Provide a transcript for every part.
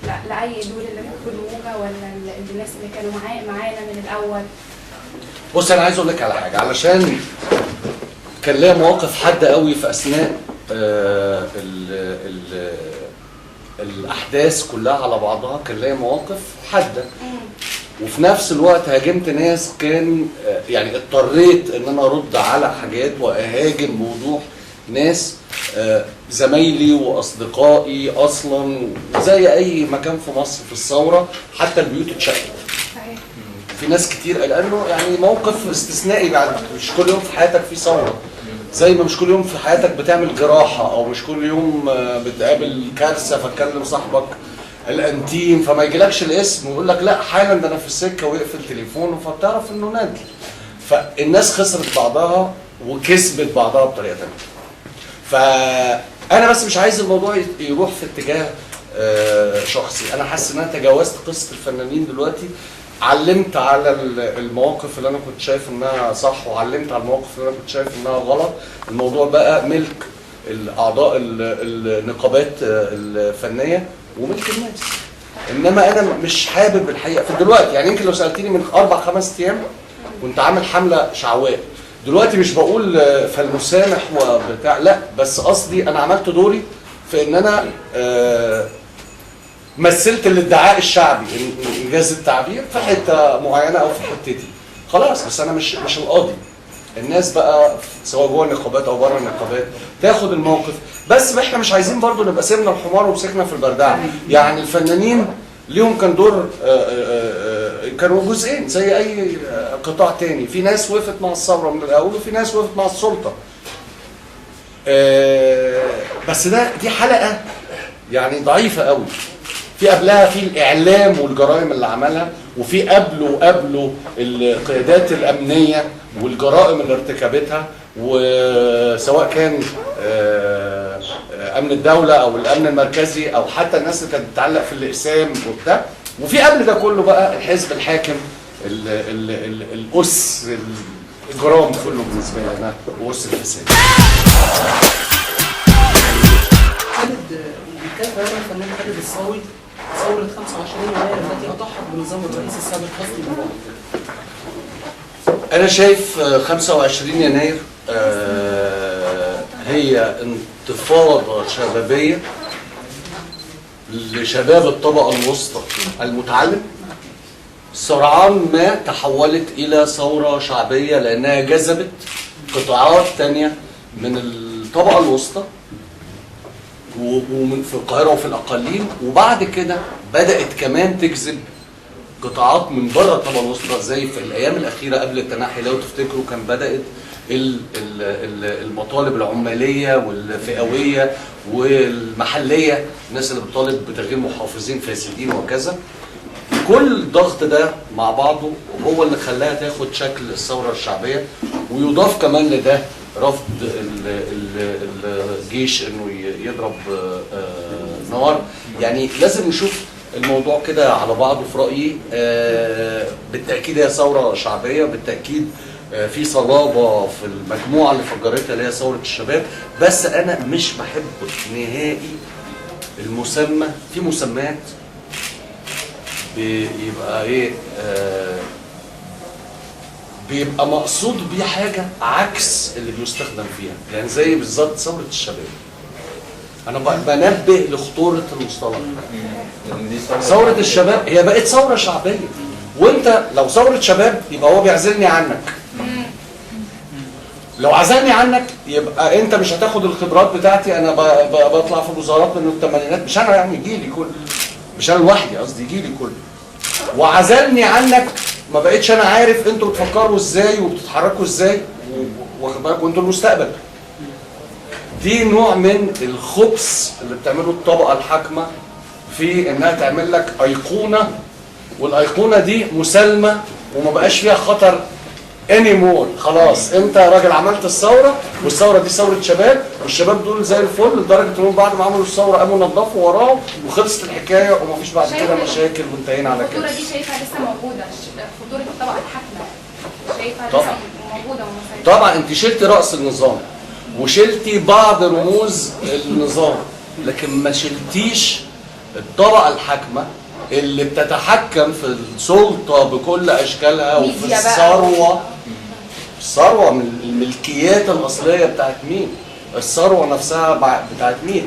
لأي دول اللي بيكونوها ولا الناس اللي كانوا معانا من الأول؟ بص انا عايز اقول لك على حاجه، علشان كان ليا مواقف حاده قوي في اثناء الاحداث كلها على بعضها، كان ليا مواقف حاده وفي نفس الوقت هاجمت ناس، كان يعني اضطريت ان انا ارد على حاجات واهاجم بوضوح ناس زمايلي واصدقائي اصلا، زي اي مكان في مصر في الثوره حتى البيوت اتشقت. في ناس كتير، لانه يعني موقف استثنائي، بعد مش كل يوم في حياتك في ثوره، زي ما مش كل يوم في حياتك بتعمل جراحه، او مش كل يوم بتقابل كارثه فتكلم صاحبك الانتيم فما يجيلكش الاسم ويقول لك لا حالا ده انا في السكه ويقفل تليفونه، فبتعرف انه نادي. فالناس خسرت بعضها وكسبت بعضها بطريقه ثانيه. فانا بس مش عايز الموضوع يروح في اتجاه شخصي، انا حاسس ان انا تجاوزت قصه الفنانين دلوقتي، علمت على المواقف اللي انا كنت شايف انها صح، وعلمت على المواقف اللي انا كنت شايف انها غلط. الموضوع بقى ملك الاعضاء النقابات الفنيه وملك الناس. انما انا مش حابب الحقيقه في دلوقتي، يعني يمكن لو سالتني من 4-5 ايام كنت عامل حمله شعواء. دلوقتي مش بقول فالمسامح وبتاع، لا، بس قصدي انا عملت دوري في ان انا مثلت الادعاء الشعبي، انجاز التعبير في حته معينه او في حتتي، خلاص. بس انا مش القاضي. الناس بقى سواء جوه النقابات او بره النقابات تاخد الموقف، بس احنا مش عايزين برضو نبقى سيبنا الحمار ومسكنا في البردعه. يعني الفنانين ليهم كان دور، كانوا جزئين زي اي قطاع تاني، في ناس وقفت مع الثوره من الاول وفي ناس وقفت مع السلطه. بس دي حلقه يعني ضعيفه قوي. في قبلها في الاعلام والجرائم اللي عملها، وفي قبله القيادات الامنيه والجرائم اللي ارتكبتها، وسواء كان امن الدوله او الامن المركزي او حتى الناس اللي كانت بتتعلق في الاقسام وبتاع. وفي قبل ده كله بقى الحزب الحاكم، الأس الجرام كله بالنسبه لي انا وأس الفساد. خالد بيتكلم عن الفنان خالد الصاوي ثورة 25 يناير التي أطاحت بنظام الرئيس السابق حسني مبارك. أنا شايف 25 يناير هي انتفاضة شبابية لشباب الطبقة الوسطى المتعلم، سرعان ما تحولت إلى ثورة شعبية لأنها جذبت قطاعات تانية من الطبقة الوسطى ومن في القاهرة وفي الأقاليم، وبعد كده بدأت كمان تجذب قطاعات من بره الطبقة الوسطى، زي في الأيام الأخيرة قبل التنحي لو تفتكروا كان بدأت المطالب العمالية والفئوية والمحلية، الناس اللي بتطالب بتغيير محافظين فاسدين وكذا. كل الضغط ده مع بعضه هو اللي خلاها تاخد شكل الثورة الشعبية، ويضاف كمان لده رفض الجيش انه يضرب نار. يعني لازم نشوف الموضوع كده على بعضه في رأيي. بالتأكيد هي ثورة شعبية، بالتأكيد في صلابة في المجموعة اللي فجرتها اللي هي ثورة الشباب، بس أنا مش بحب نهائي المسمى. في مسمات بيبقى ايه بيبقى مقصود بيه حاجة عكس اللي بيستخدم فيها، يعني زي بالظبط ثورة الشباب. أنا بنبه لخطورة المصطلح. ثورة الشباب هي بقت ثورة شعبية، وأنت لو ثورة شباب يبقى هو بيعزلني عنك. لو عزلني عنك يبقى أنت مش هتاخد الخبرات بتاعتي. أنا بطلع في الوزارات من الثمانينات، مش أنا يعني جيلي كله، مش أنا لوحدي، قصدي جيلي كله. وعزلني عنك، ما بقتش انا عارف انتوا بتفكروا ازاي وبتتحركوا ازاي، واخد بالك، وانتوا المستقبل. دي نوع من الخبث اللي بتعمله الطبقه الحاكمه في انها تعمل لك ايقونه، والايقونه دي مسالمه وما بقاش فيها خطر انيمور. خلاص انت راجل عملت الثوره، والثوره دي ثوره شباب، والشباب دول زي الفل، لدرجه انهم بعد ما عملوا الثوره قاموا نظفوا وراهم وخلصت الحكايه ومفيش بعد كده مشاكل وانتهينا على كده. الخطوره دي شايفها لسه موجوده، خطوره الطبقه الحاكمه شايفها لسه موجوده ومسيطره. طبعا انت شلتي راس النظام وشلتي بعض رموز النظام، لكن ما شلتيش الطبقه الحاكمه اللي بتتحكم في السلطه بكل اشكالها وفي ميديا بقى. الثروه من الملكيات الاصليه بتاعت مين؟ الثروه نفسها بتاعت مين؟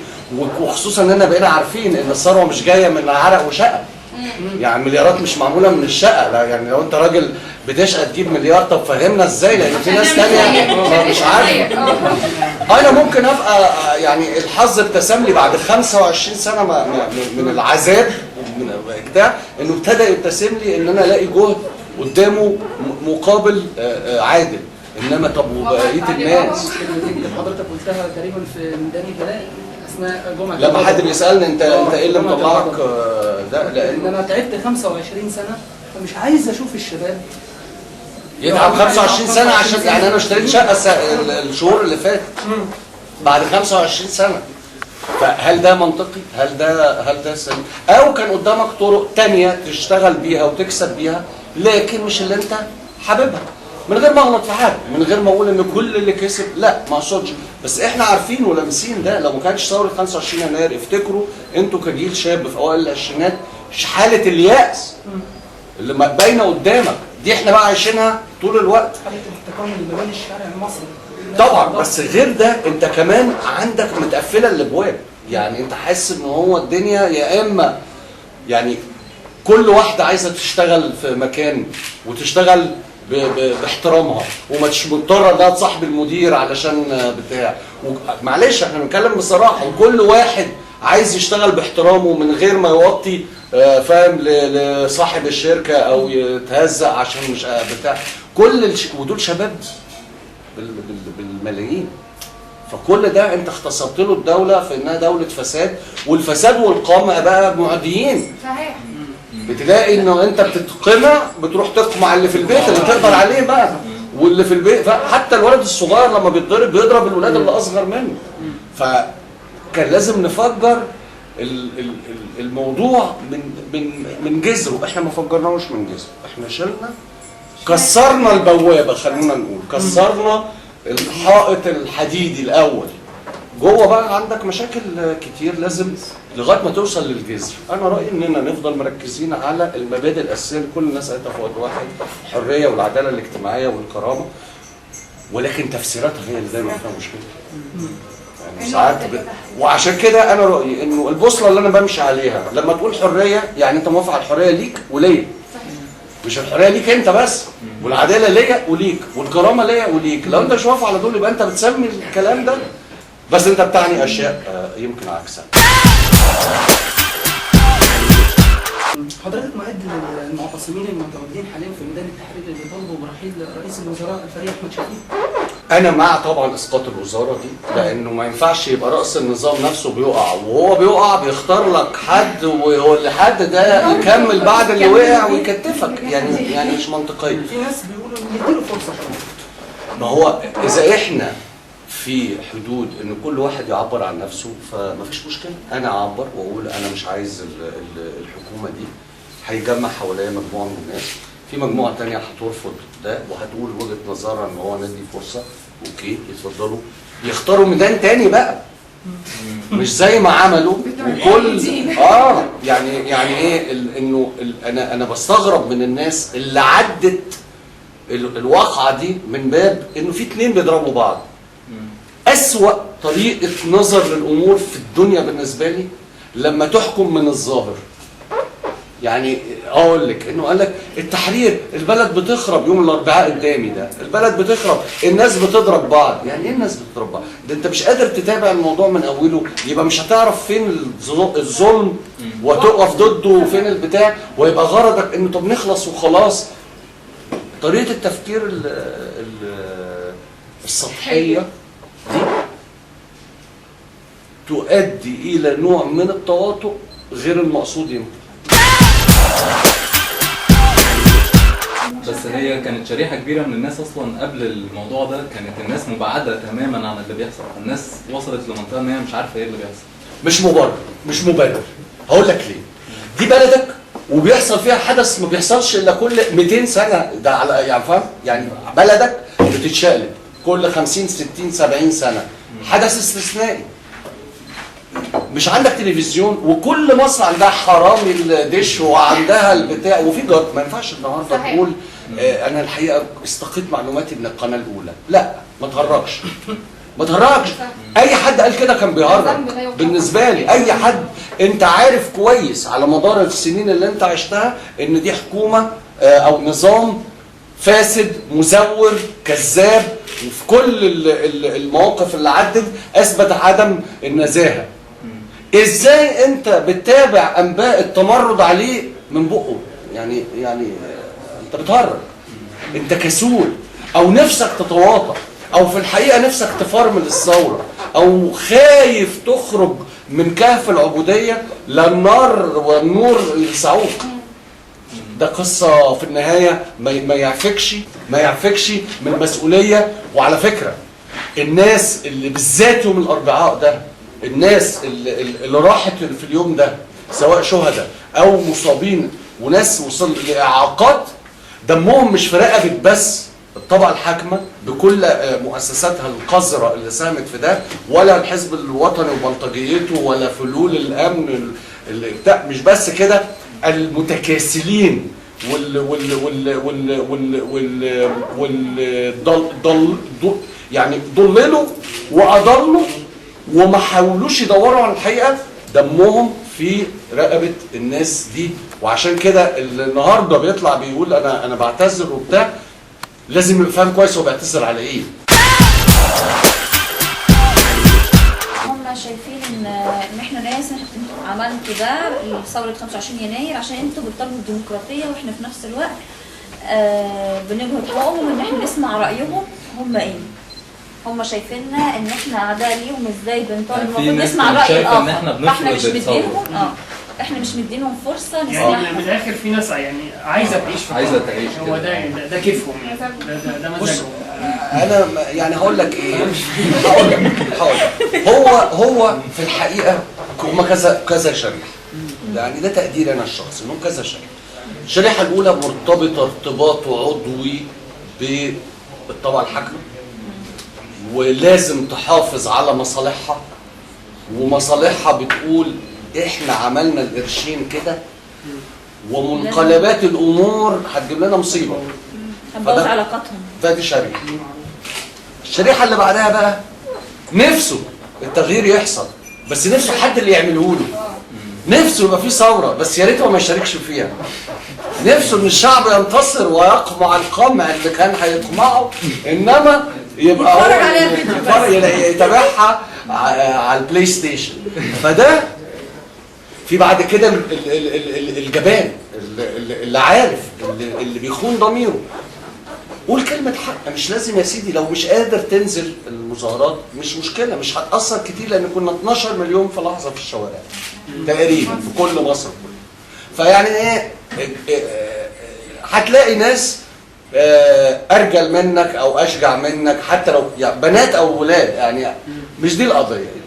وخصوصا اننا بقينا عارفين ان الثروه مش جايه من عرق وشقه. يعني مليارات مش معموله من الشقه، لا يعني لو انت راجل بتشقى تجيب مليار، طب فهمنا ازاي؟ لان في ناس تانيه مش عارفه. انا ممكن ابقى يعني الحظ ابتسم لي بعد 25 سنه من العذاب ومن بتاع انه ابتدى يبتسم لي ان انا الاقي جهد قدامه مقابل عادل. انما طب وبقيه الناس يمكن حضرتك قلتها تقريبا في ميدان الجلاء اثناء جمعه لما حد بيسالني انت ايه اللي مطلعك ده، لان انا تعبت 25 سنه فمش عايز اشوف الشباب يتعب 25 سنه عشان يعني انا اشتريت شقه الشهور اللي فاتت بعد 25 سنه. فهل ده منطقي؟ هل ده سليم؟ او كان قدامك طرق تانية تشتغل بيها وتكسب بيها لكن مش اللي انت حاببها، من غير ما اغلط في حاجه، من غير ما اقول ان كل اللي كسب، لا ما اقصدش، بس احنا عارفين ولامسين ده. لو ما كانتش ثوره 25 يناير افتكروا انتوا كجيل شاب في اوائل العشرينات حاله اليأس اللي باينه قدامك دي احنا بقى عايشينها طول الوقت. حاله الاحتكار من مباني الشارع المصري طبعا، بس غير ده انت كمان عندك متقفله الابواب، يعني انت حاسس ان هو الدنيا يا اما يعني كل واحده عايزه تشتغل في مكان وتشتغل باحترامها ومش مضطره انها تصاحب المدير علشان بتاع، معلش احنا بنتكلم بصراحه، وكل واحد عايز يشتغل باحترامه من غير ما يوطي فاهم لصاحب الشركه او يتهزق عشان مش بتاع، ودول شباب بالملايين. فكل ده انت اختصرت له الدوله في انها دوله فساد، والفساد والقمع بقى معديين. صحيح. بتلاقي انه انت بتتقمع بتروح تقمع اللي في البيت اللي تقدر عليه بقى، واللي في البيت حتى الولد الصغير لما بيضرب الولاد اللي اصغر منه. فكان لازم نفجر الموضوع من جذره. احنا ما فجرناهوش من جذره، احنا شلنا كسرنا البوابه، خلينا نقول كسرنا الحائط الحديدي الاول. جوه بقى عندك مشاكل كتير لازم لغايه ما توصل للجذر. انا رايي اننا نفضل مركزين على المبادئ الاساسيه اللي كل الناس قالتها في وقت واحد، الحريه والعداله الاجتماعيه والكرامه، ولكن تفسيراتها هي اللي دايما فيها مشكله. يعني ساعات وعشان كده انا رايي انه البوصله اللي انا بمشي عليها لما تقول حريه يعني انت موافق على الحريه ليك وليا، مش الحريه ليك انت بس، والعداله ليا وليك، والكرامه ليا وليك. لو انت مش موافق على دول يبقى انت بتسمي الكلام ده بس انت بتعني اشياء يمكن عكسها. حضرتك مؤيد للمعتصمين المتواجدين حاليا في ميدان التحرير اللي طالبوا برحيل رئيس الوزراء الفريق احمد شفيق؟ انا مع طبعا اسقاط الوزاره دي، لانه ما ينفعش يبقى راس النظام نفسه بيقع، وهو بيقع بيختار لك حد وهو الحد ده يكمل بعد اللي وقع ويكتفك، يعني مش منطقيه. في ناس بيقولوا نديله فرصه شويه. ما هو اذا احنا في حدود ان كل واحد يعبر عن نفسه فما فيش مشكله، انا اعبر واقول انا مش عايز الحكومه دي، هيجمع حواليا مجموعه من الناس، في مجموعه ثانيه هترفض ده وهتقول وجهه نظرها ان هو ندي فرصه، اوكي يتفضلوا يختاروا ميدان تاني بقى، مش زي ما عملوا وكل يعني ايه انه انا بستغرب من الناس اللي عدت الواقعه دي من باب انه في اتنين بيضربوا بعض. أسوأ طريقة نظر للأمور في الدنيا بالنسبة لي لما تحكم من الظاهر. يعني أقول لك إنه قال لك التحرير البلد بتخرب يوم الأربعاء قدامي ده، البلد بتخرب، الناس بتضرب بعض، يعني إيه الناس بتضرب بعض؟ ده أنت مش قادر تتابع الموضوع من أوله، يبقى مش هتعرف فين الظلم وتقف ضده وفين البتاع، ويبقى غرضك إنه طب نخلص وخلاص. طريقة التفكير السطحية دي تؤدي إلى نوع من التواطؤ غير المقصود يمكن. بس هي كانت شريحة كبيرة من الناس أصلا قبل الموضوع ده كانت الناس مبعدة تماما عن اللي بيحصل، الناس وصلت لمنطقة إن هي مش عارفة إيه اللي بيحصل. مش مبرر، مش مبرر. هقول لك ليه؟ دي بلدك وبيحصل فيها حدث ما بيحصلش إلا كل 200 سنة، ده على يعني فاهم؟ يعني بلدك بتتشقلب كل 50 60 70 سنة، حدث استثنائي. مش عندك تلفزيون وكل مصر عندها حرامي الدش وعندها البتاع وفي جارت، ما ينفعش النهارده صحيح. تقول انا الحقيقه استقيت معلوماتي من القناه الاولى. لا ما تهرجش، ما تهرجش. اي حد قال كده كان بيهرج بالنسبه لي. اي حد انت عارف كويس على مدار السنين اللي انت عشتها ان دي حكومه او نظام فاسد مزور كذاب، وفي كل المواقف اللي عدت اثبت عدم النزاهه. ازاي انت بتتابع انباء التمرد عليه من بقه؟ يعني انت بتهرج، انت كسول، او نفسك تتواطأ، او في الحقيقه نفسك تفرمل الثوره، او خايف تخرج من كهف العبوديه لا النار والنور يلسعوك. ده قصه في النهايه ما يعفكش من المسؤوليه. وعلى فكره الناس اللي بالذات يوم الاربعاء ده، الناس اللي راحت في اليوم ده سواء شهداء او مصابين وناس وصل لاعاقات، دمهم مش في رقبه بس الطبقه الحاكمه بكل مؤسساتها القذره اللي ساهمت في ده، ولا الحزب الوطني وبلطجيته، ولا فلول الامن اللي بتاع. مش بس كده، المتكاسلين يعني ضللوا واضلوا وما حاولوش يدوروا على الحقيقه، دمهم في رقبه الناس دي. وعشان كده النهارده بيطلع بيقول انا بعتذر وبتاع، لازم يبقى فاهم كويس هو بيعتذر على ايه. هم شايفين ان احنا ناس عملتوا ده لثوره 25 يناير عشان انتوا بتطالبوا بالديمقراطيه، واحنا في نفس الوقت بنجهد حقوقهم ان احنا نسمع رايهم هم ايه. هم شايفيننا ان احنا اعداء ليهم، ازاي بنطالب المفروض نسمع راي الاخر، فاحنا مش مدينهم احنا مش مدينهم فرصه نسمعهم. يعني من الاخر في ناس يعني عايزه تعيش في عايزه تعيش، هو ده كيفهم يعني، ده مزاجهم. انا يعني هقول لك ايه، هقول هو في الحقيقه هم كذا شريحه. يعني ده تقديري انا الشخصي انهم كذا شريحه. الشريحه الاولى مرتبطه ارتباط عضوي بالطبقه الحاكمه، ولازم تحافظ على مصالحها، ومصالحها بتقول احنا عملنا القرشين كده ومنقلبات الامور هتجيب لنا مصيبه، هنبوظ علاقاتهم. دي شريحه. الشريحه اللي بعدها بقى نفسه التغيير يحصل، بس نفسه حد اللي يعمله له، نفسه يبقى في ثوره بس يا ريته ما يشاركش فيها، نفسه ان الشعب ينتصر ويقمع القمع اللي كان هيقمعه، انما يبقى هو يتابعها على البلاي ستيشن. فده في بعد كده الجبان اللي عارف اللي بيخون ضميره. قول كلمة حق، مش لازم يا سيدي لو مش قادر تنزل المظاهرات مش مشكلة، مش هتأثر كتير لأن كنا 12 مليون في لحظة في الشوارع تقريبا في كل مصر. فيعني ايه هتلاقي ناس أرجل منك أو أشجع منك، حتى لو يعني بنات أو ولاد، يعني مش دي القضية.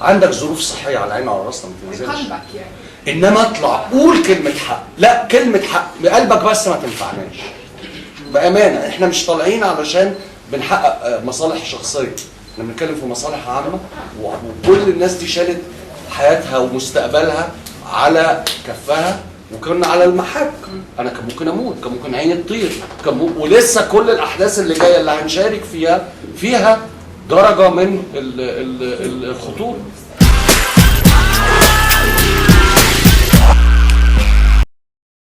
عندك ظروف صحية على عيني وعلى راسنا ما تنزلش، إنما اطلع قول كلمة حق. لا كلمة حق بقلبك بس ما تنفعناش بأمانة. احنا مش طالعين علشان بنحقق مصالح شخصية، احنا بنتكلم في مصالح عامة، وكل الناس دي شالت حياتها ومستقبلها على كفها، وكنا على المحك. انا كان ممكن اموت، كان ممكن عيني تطير، ولسه كل الاحداث اللي جايه اللي هنشارك فيها درجه من الخطوره.